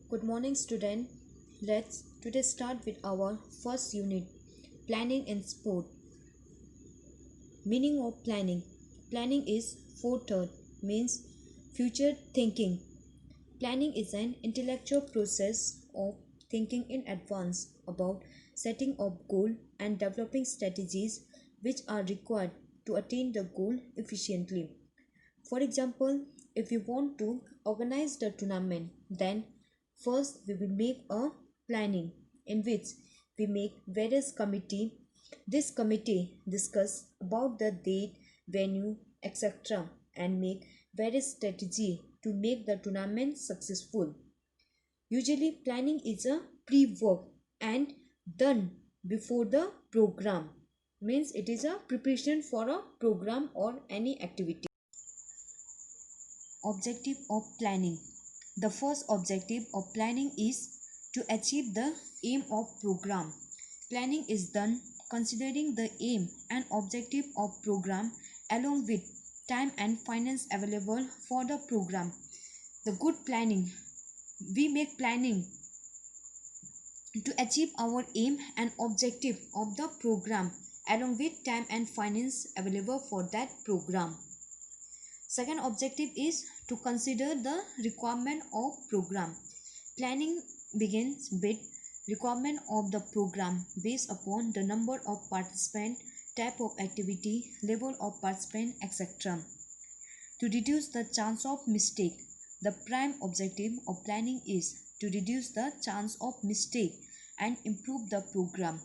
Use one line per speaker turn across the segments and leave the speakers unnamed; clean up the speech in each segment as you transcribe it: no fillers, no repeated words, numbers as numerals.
Good morning, student. Let's today start with our first unit, planning in sport. Meaning of planning. Planning is forethought, means future thinking. Planning is an intellectual process of thinking in advance about setting up goal and developing strategies which are required to attain the goal efficiently. For example, if you want to organize the tournament, then first we will make a planning in which we make various committee. This committee discuss about the date, venue, etc. and make various strategy to make the tournament successful. Usually planning is a pre-work and done before the program. Means it is a preparation for a program or any activity. Objective of planning. The first objective of planning is to achieve the aim of program. Planning is done considering the aim and objective of program along with time and finance available for the program. The good planning. We make planning to achieve our aim and objective of the program along with time and finance available for that program. Second objective is to consider the requirement of program. Planning begins with requirement of the program based upon the number of participants, type of activity, level of participant, etc. To reduce the chance of mistake, the prime objective of planning is to reduce the chance of mistake and improve the program.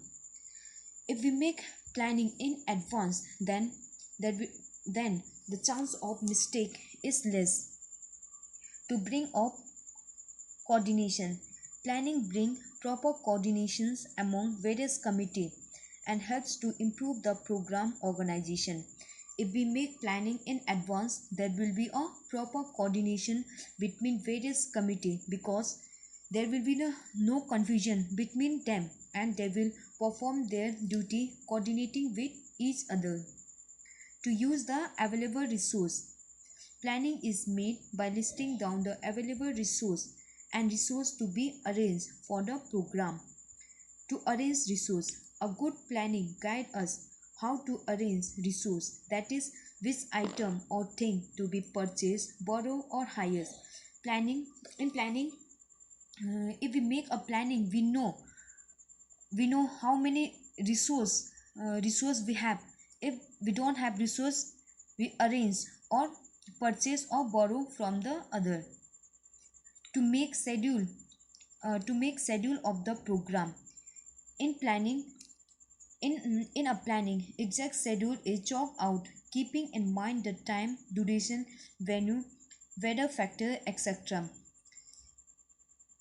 If we make planning in advance, then the chance of mistake is less. To bring up coordination, planning bring proper coordinations among various committee and helps to improve the program organization. If we make planning in advance, there will be a proper coordination between various committee because there will be no confusion between them and they will perform their duty coordinating with each other. To use the available resource. Planning is made by listing down the available resource and resource to be arranged for the program. To arrange resource, a good planning guide us how to arrange resource, that is which item or thing to be purchased, borrow or hire. Planning in planning, if we make a planning, we know how many resource we have. If we don't have resource, we arrange or purchase or borrow from the other. To make schedule of the program. In planning, in a planning, exact schedule is chalked out, keeping in mind the time, duration, venue, weather factor, etc.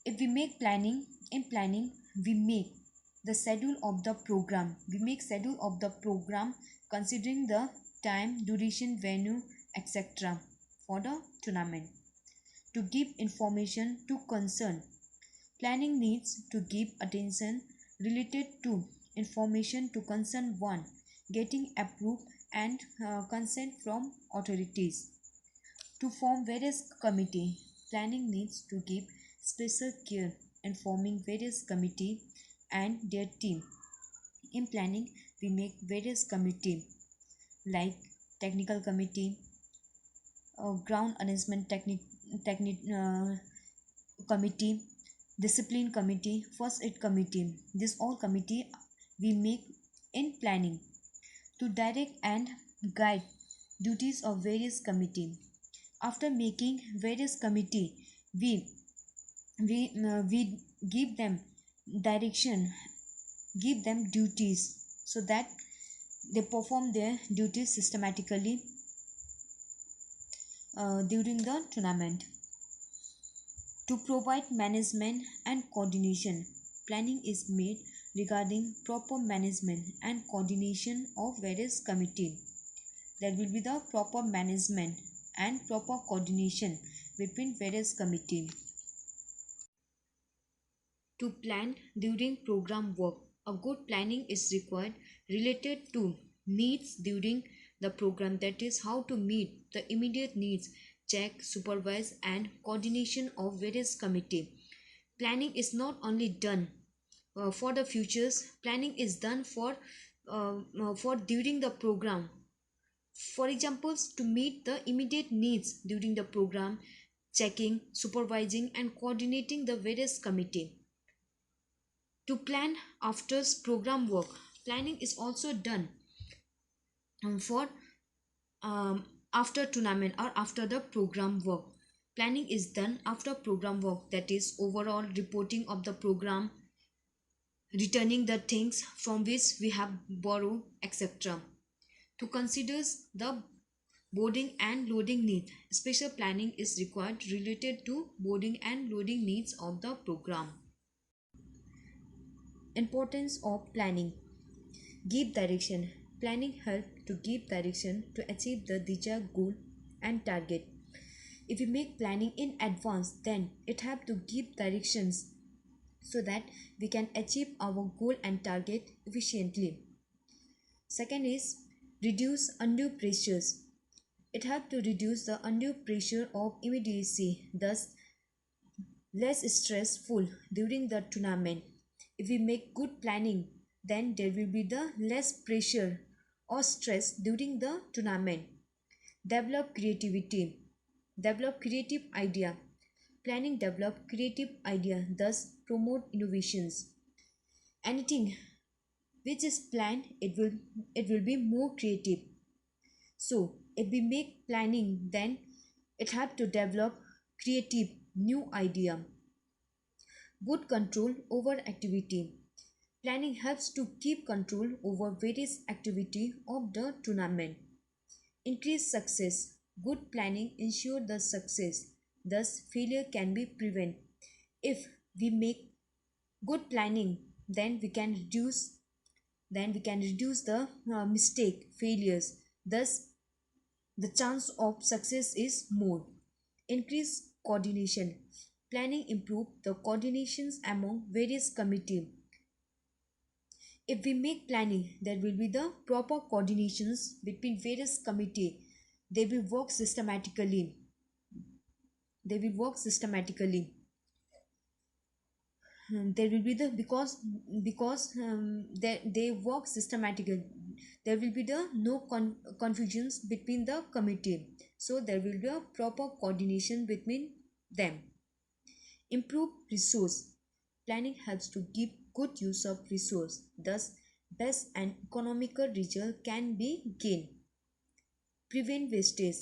If we make planning, in planning, we make the schedule of the program. We make schedule of the program considering the time, duration, venue, etc. for the tournament. To give information to concern. Planning needs to give attention related to information to concern one, getting approved and consent from authorities. To form various committee, planning needs to give special care in forming various committee and their team. In planning, we make various committee like technical committee, ground arrangement committee, discipline committee, first aid committee. This all committee we make in planning to direct and guide duties of various committee. After making various committee, we we give them direction, give them duties so that they perform their duties systematically during the tournament. To provide management and coordination, planning is made regarding proper management and coordination of various committees. There will be the proper management and proper coordination between various committees. To plan during program work, a good planning is required related to needs during the program, that is how to meet the immediate needs, check, supervise and coordination of various committee. Planning is not only done for the futures, planning is done for during the program. For examples, to meet the immediate needs during the program, checking, supervising, and coordinating the various committee. To plan after program work, planning is also done for after tournament or after the program work. Planning is done after program work, that is overall reporting of the program, returning the things from which we have borrowed, etc. To consider the boarding and loading need, special planning is required related to boarding and loading needs of the program. Importance of planning. Give direction. Planning helps to give direction to achieve the desired goal and target. If we make planning in advance, then it helps to give directions so that we can achieve our goal and target efficiently. Second is reduce undue pressures. It helps to reduce the undue pressure of immediacy, thus less stressful during the tournament. If we make good planning, then there will be the less pressure or stress during the tournament. Develop creativity. Develop creative idea. Planning develop creative idea, thus promote innovations. Anything which is planned, it will be more creative. So if we make planning, then it helps to develop creative new idea. Good control over activity. Planning helps to keep control over various activity of the tournament. Increase success. Good planning ensure the success. Thus, failure can be prevented. If we make good planning, then we can reduce the mistake failures. Thus, the chance of success is more. Increase coordination. Planning improve the coordinations among various committee. If we make planning, there will be the proper coordinations between various committee. They will work systematically. They will work systematically. There will be the because they work systematically. There will be the no confusions between the committee. So there will be a proper coordination between them. Improve resource. Planning helps to give good use of resource. Thus, best and economical result can be gained. Prevent wastage.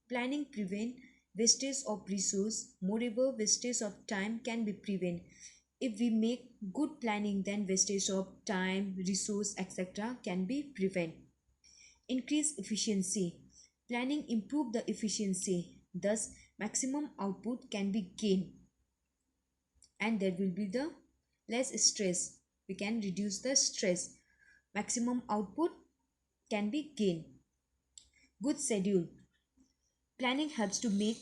Planning prevent wastage of resource. Moreover, wastage of time can be prevented. If we make good planning, then wastage of time, resource, etc. can be prevented. Increase efficiency. Planning improve the efficiency. Thus, maximum output can be gained. And there will be the less stress. We can reduce the stress. Maximum output can be gained. Good schedule. Planning helps to make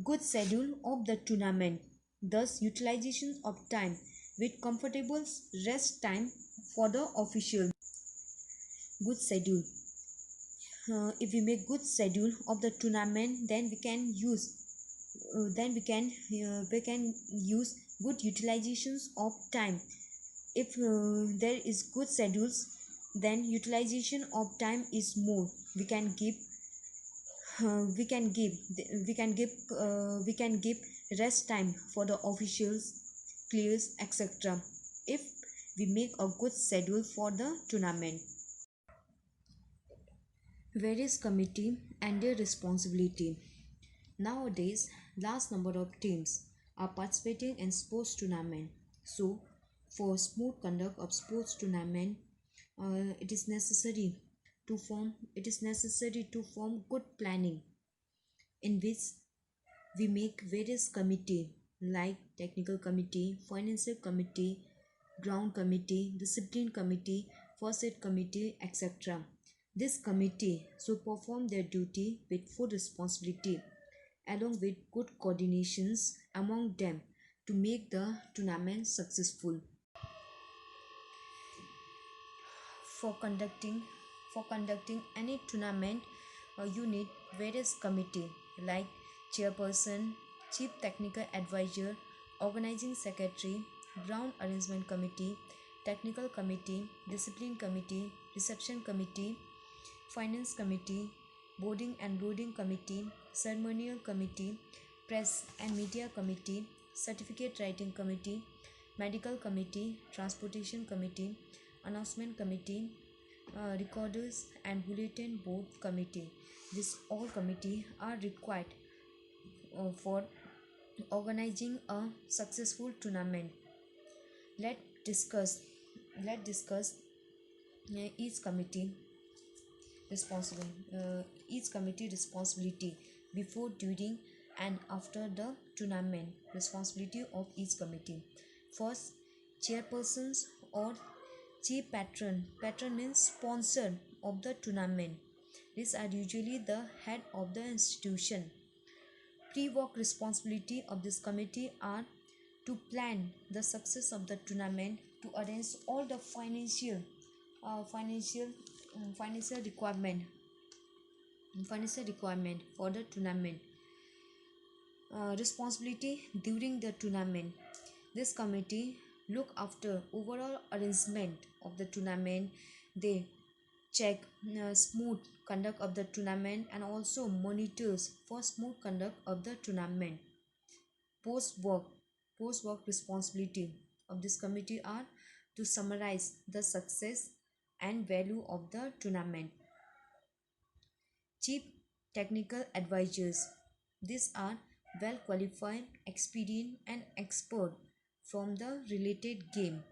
good schedule of the tournament. Thus, utilization of time with comfortable rest time for the official. Good schedule. If we make good schedule of the tournament, then we can use good utilizations of time. If there is good schedules, then utilization of time is more. We can give rest time for the officials, players, etc. if we make a good schedule for the tournament. Various committee and their responsibility. Nowadays, large number of teams are participating in sports tournament. So, for smooth conduct of sports tournament, it is necessary to form good planning, in which we make various committee like technical committee, financial committee, ground committee, discipline committee, first aid committee, etc. This committee should perform their duty with full responsibility along with good coordinations among them to make the tournament successful. For conducting any tournament, you need various committee like chairperson, chief technical advisor, organizing secretary, ground arrangement committee, technical committee, discipline committee, reception committee, finance committee, boarding and loading committee, ceremonial committee, press and media committee, certificate writing committee, medical committee, transportation committee, announcement committee, recorders and bulletin board committee. These all committee are required for organizing a successful tournament. Let discuss let discuss each committee responsible each committee responsibility before, during and after the tournament. Responsibility of each committee: first, chairpersons or chief patron means sponsor of the tournament. These are usually the head of the institution. Pre-work responsibility of this committee are to plan the success of the tournament, to arrange all the financial requirement for the tournament. Responsibility during the tournament: this committee look after overall arrangement of the tournament. They check smooth conduct of the tournament and also monitors for smooth conduct of the tournament. Post work responsibility of this committee are to summarize the success and value of the tournament. Chief technical advisors: these are well qualified, experienced and expert from the related game.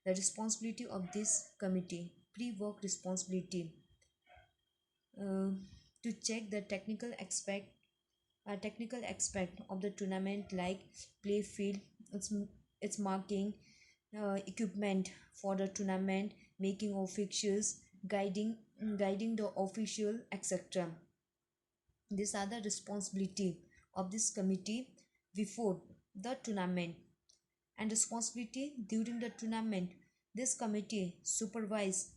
The responsibility of this committee: pre-work responsibility uh, to check the technical aspect of the tournament, like play field, its marking, equipment for the tournament, making of fixtures, guiding the official, etc. These are the responsibility of this committee before the tournament. And responsibility during the tournament: this committee supervise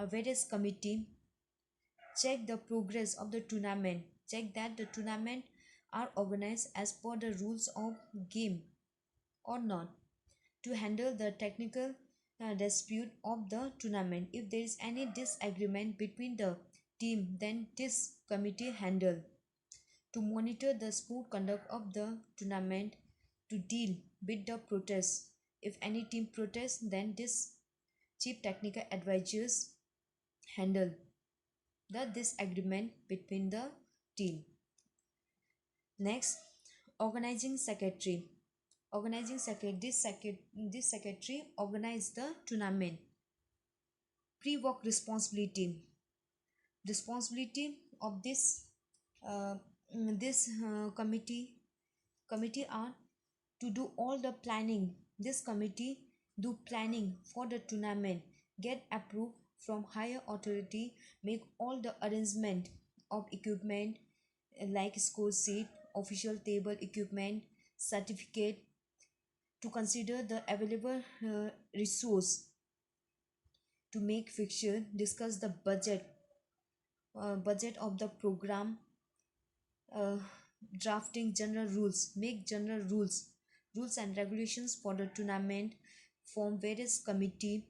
various committee, check the progress of the tournament, check that the tournament are organized as per the rules of game or not, to handle the technical dispute of the tournament. If there is any disagreement between the team, then this committee handle, to monitor the smooth conduct of the tournament, to deal with the protests. If any team protests, then this chief technical advisors handle the disagreement between the team. Next, organizing secretary. This secretary organize the tournament. Pre-work responsibility of this committee are to do all the planning. This committee do planning for the tournament, get approved from higher authority, make all the arrangement of equipment like score sheet, official table equipment, certificate, to consider the available resource, to make fixture, discuss the budget of the program, uh, drafting general rules, make general rules and regulations for the tournament, form various committee,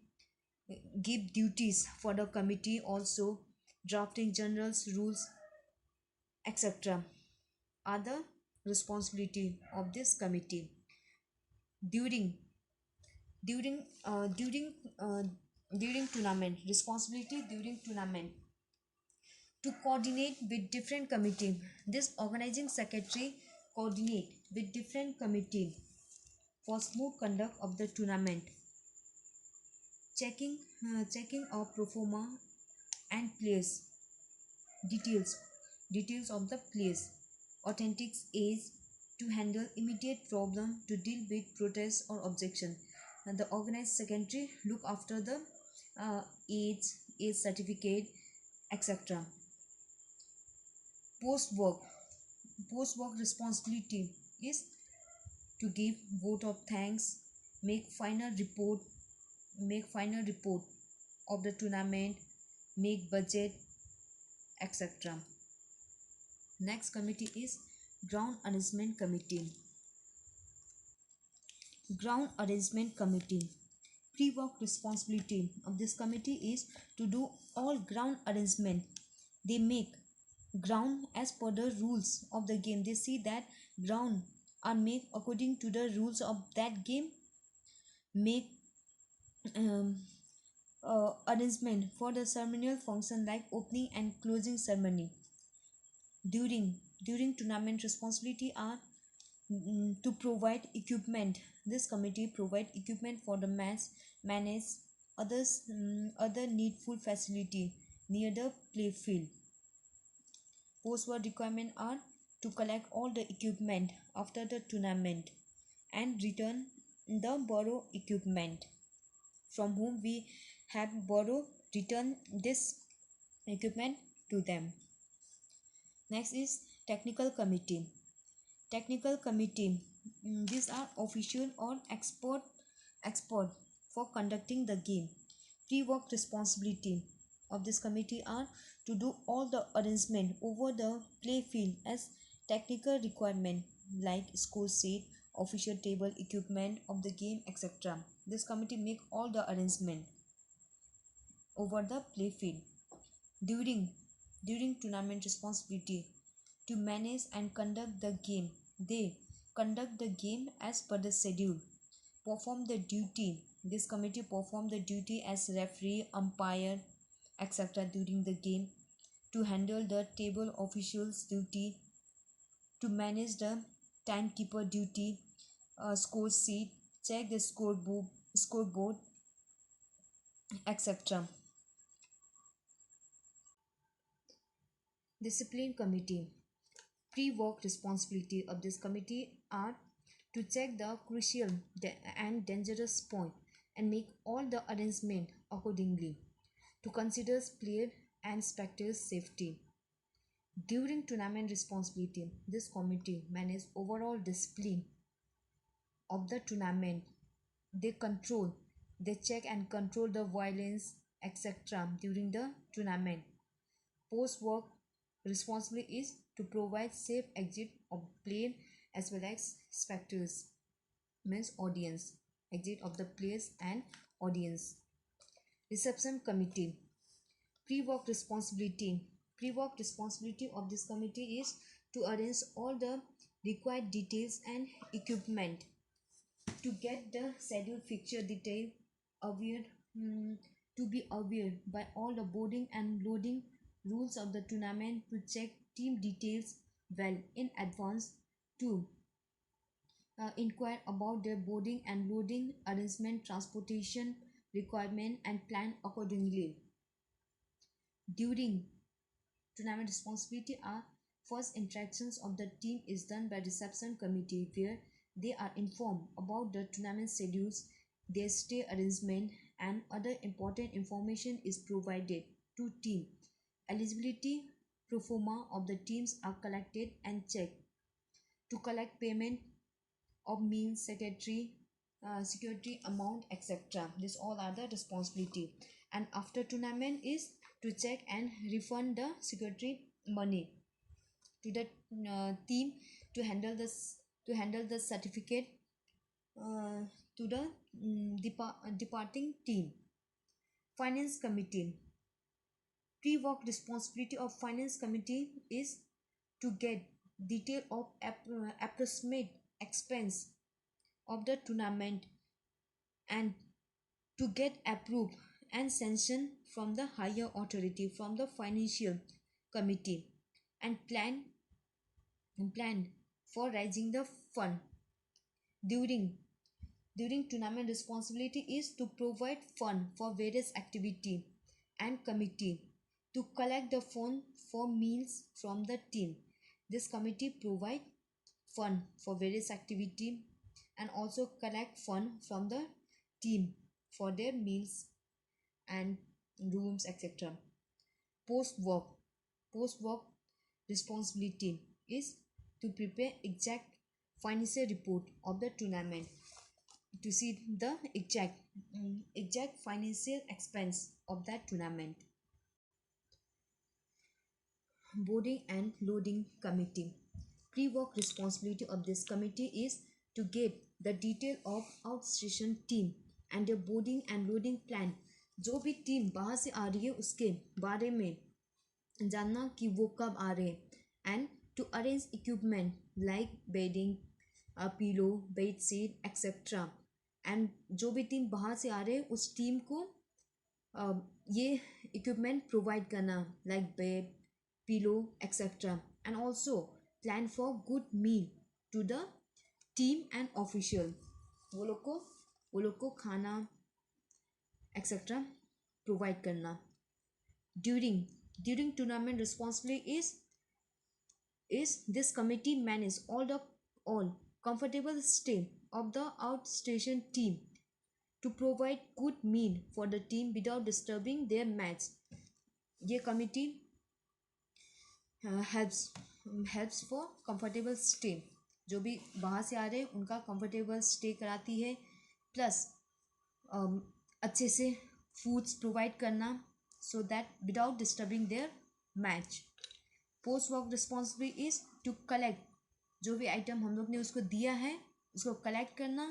give duties for the committee also, drafting generals rules, etc. Other responsibility of this committee during during during during tournament. Responsibility during tournament: to coordinate with different committee. This organizing secretary coordinate with different committee for smooth conduct of the tournament, checking of pro forma and players details of the players, authentic age, to handle immediate problem, to deal with protest or objection. And the organized secretary look after the age certificate, etc. Post work responsibility is to give vote of thanks, make final report of the tournament, make budget, etc. Next committee is ground arrangement committee. Ground Arrangement Committee. Pre-work responsibility of this committee is to do all ground arrangement. They make ground as per the rules of the game. They see that ground are made according to the rules of that game. Make um, arrangement for the ceremonial function like opening and closing ceremony. During tournament, responsibility are to provide equipment. This committee provide equipment for the match, manage other needful facility near the play field. Post-war requirement are to collect all the equipment after the tournament and return the borrow equipment. From whom we have borrow, return this equipment to them. Next is technical committee. Technical committee, these are official or expert for conducting the game. Pre-work responsibility of this committee are to do all the arrangement over the play field as technical requirement like score sheet, official table, equipment of the game, etc. This committee make all the arrangement over the play field. During tournament, responsibility to manage and conduct the game. They conduct the game as per the schedule. Perform the duty. This committee perform the duty as referee, umpire, etc. during the game. To handle the table officials duty. To manage the timekeeper duty, score sheet, check the scoreboard, etc. Discipline committee. Pre-work responsibility of this committee are to check the crucial and dangerous point and make all the arrangement accordingly, to consider player and spectators' safety. During tournament responsibility, this committee manages overall discipline of the tournament. They check and control the violence, etc. during the tournament. Post-work responsibility is to provide safe exit of plane as well as spectators, means audience, exit of the players and audience. Reception committee. Pre-work responsibility. Pre-work responsibility of this committee is to arrange all the required details and equipment, to get the schedule fixture detail aware, to be aware by all the boarding and loading rules of the tournament, to check team details well in advance, to inquire about their boarding and loading arrangement, transportation requirement and plan accordingly. During tournament, responsibility are first interactions of the team is done by reception committee, where they are informed about the tournament schedules, their stay arrangement and other important information is provided to team. Eligibility pro forma of the teams are collected and checked. To collect payment of means, security amount, etc. This all are the responsibility. And after tournament is to check and refund the security money to the team, to handle this, to handle the certificate uh, to the departing team. Finance committee. Pre-work responsibility of finance committee is to get detail of approximate expense of the tournament and to get approved and sanction from the higher authority, from the financial committee, and plan for raising the fund. During tournament, responsibility is to provide fund for various activity and committee, to collect the fund for meals from the team. This committee provide fund for various activity and also collect fund from the team for their meals and rooms, etc. Post-work. Post-work responsibility is to prepare exact financial report of the tournament, to see the exact financial expense of that tournament. Boarding and loading committee. Pre-work responsibility of this committee is to get the detail of outstation team and their boarding and loading plan. जो भी team बाहर से आ रही है उसके बारे में जानना कि वो कब आ रहे हैं, and to arrange equipment like bedding, pillow, bed sheet etcetera. And जो भी टीम बाहर से आ रहे हैं उस टीम को ये इक्विपमेंट प्रोवाइड करना like bed, pillow etcetera. And also plan for good meal to the team and official. वो लोग को खाना एक्सेट्रा प्रोवाइड करना। During tournament responsibility is this committee manage all comfortable stay of the outstation team to provide good meal for the team without disturbing their match. ये committee helps for comfortable stay, जो भी बाहर से आ रहे हैं उनका comfortable stay कराती है, प्लस अच्छे से फूड्स प्रोवाइड करना so that without disturbing their match. Post work responsibility is to collect, जो भी आइटम हम लोग ने उसको दिया है उसको कलेक्ट करना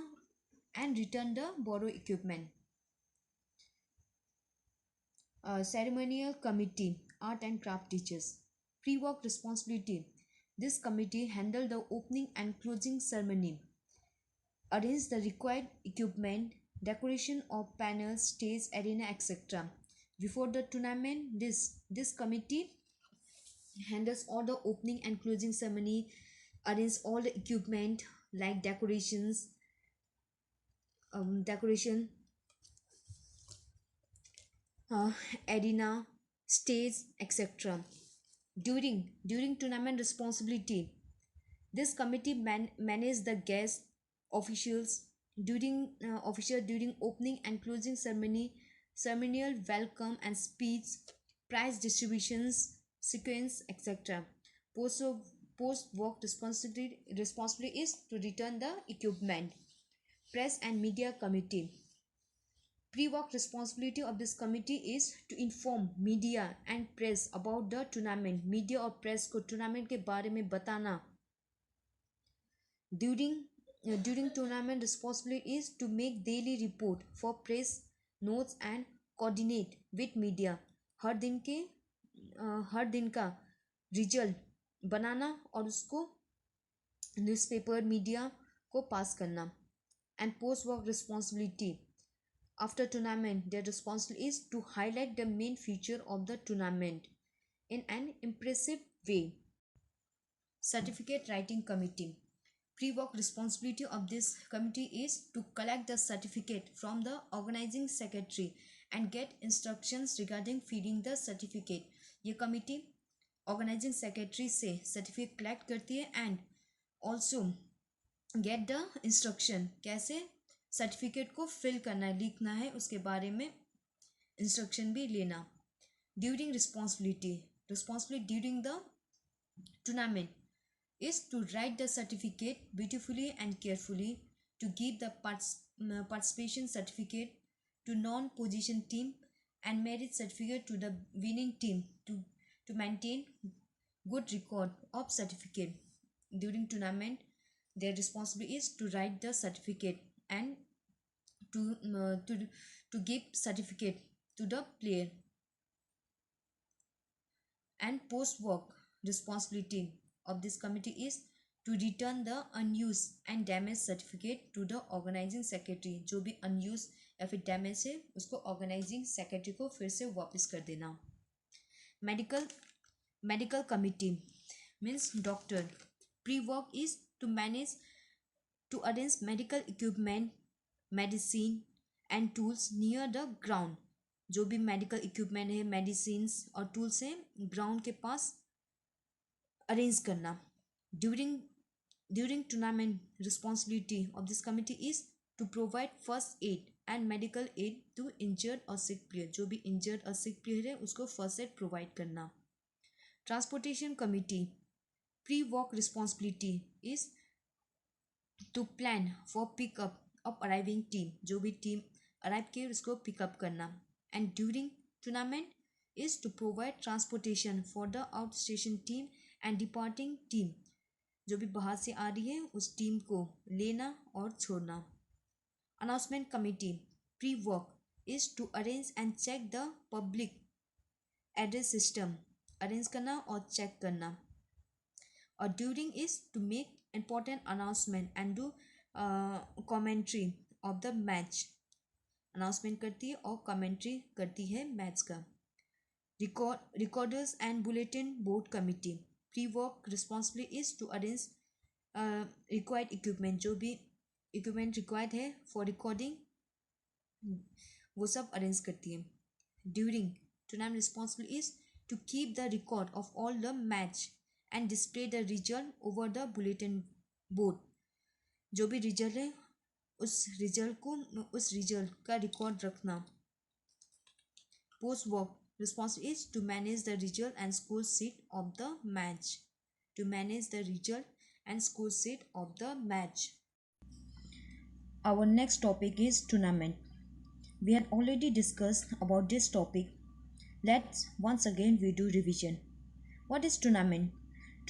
and return the borrow equipment. Ceremonial committee, art and craft teachers. Pre-work responsibility. This committee handle the opening and closing ceremony, arrange the required equipment, decoration of panels, stage, arena, etc. Before the tournament, this committee handles all the opening and closing ceremony, arrange all the equipment like decoration, arena, stage, etc. During tournament responsibility, this committee manage the guests, officials during opening and closing ceremony, ceremonial welcome and speech, prize distributions, sequence, etc. Post post work responsibility is to return the equipment. Press and media committee. Pre-work responsibility of this committee is to inform media and press about the tournament. Media और press को tournament के बारे में बताना. During tournament responsibility is to make daily report for press, notes and coordinate with media. हर दिन का result बनाना और उसको न्यूज़पेपर मीडिया को पास करना. And post work responsibility. After tournament, their responsibility is to highlight the main feature of the tournament in an impressive way. Certificate writing committee. Pre-work responsibility of this committee is to collect the certificate from the organizing secretary and get instructions regarding feeding the certificate. ये committee organizing secretary से certificate collect करती है and also get the instruction कैसे certificate को fill करना है, लिखना है, उसके बारे में इंस्ट्रक्शन भी लेना. During responsibility during the tournament is to write the certificate beautifully and carefully, to give the participation certificate to non-position team and merit certificate to the winning team, to maintain good record of certificate. During tournament, their responsibility is to write the certificate and to give certificate to the player. And post work responsibility of this committee is to return the unused and damaged certificate to the organizing secretary. जो भी unused या फिर damaged है उसको organizing secretary को फिर से वापस कर देना. medical committee means doctor. Pre-work is to arrange medical equipment, medicine and tools near the ground. जो भी मेडिकल इक्विपमेंट है, मेडिसिन्स और टूल्स हैं, ग्राउंड के पास अरेंज करना. During tournament responsibility of this committee is to provide first aid and medical aid to injured और sick player. जो भी इंजर्ड और सिक प्लेयर है उसको फर्स्ट एड प्रोवाइड करना. Transportation committee. Pre work responsibility is to plan for pickup of arriving team. जो भी team arrive किए उसको पिकअप करना. And during tournament is to provide transportation for the outstation team and departing team. जो भी बाहर से आ रही है उस टीम को लेना और छोड़ना। Announcement committee pre work is to arrange and check the public address system, arrange करना और चेक करना। और during is to make important announcement and do commentary of the match, announcement करती है और कमेंट्री करती है मैच का। Recorders and bulletin board committee pre work responsibility is to arrange required equipment, जो भी इक्विपमेंट रिक्वायर्ड है फॉर रिकॉर्डिंग वो सब अरेंज करती है। During tournament responsibility is to keep the record of all the match and display the result over the bulletin board, जो भी result है उस रिजल्ट का रिकॉर्ड रखना। Post work responsibility is to manage the result and score sheet of the match, to manage the result and score sheet of the match. Our next topic is tournament. We had already discussed about this topic. Let's once again we do revision. What is tournament?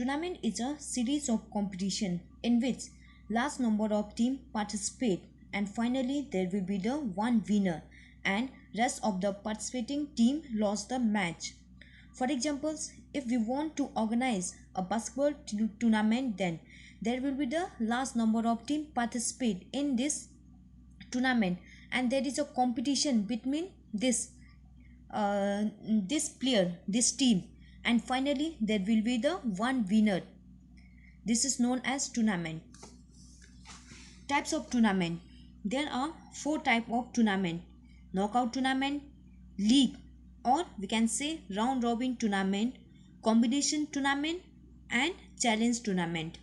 Tournament is a series of competition in which large number of teams participate and finally there will be the one winner and rest of the participating team lost the match. For example, if we want to organize a basketball tournament, then there will be the large number of teams participate in this tournament and there is a competition between this player, this team, and finally there will be the one winner. This is known as tournament. Types of tournament. There are 4 types of tournament: knockout tournament, league, or we can say round robin tournament, combination tournament, and challenge tournament.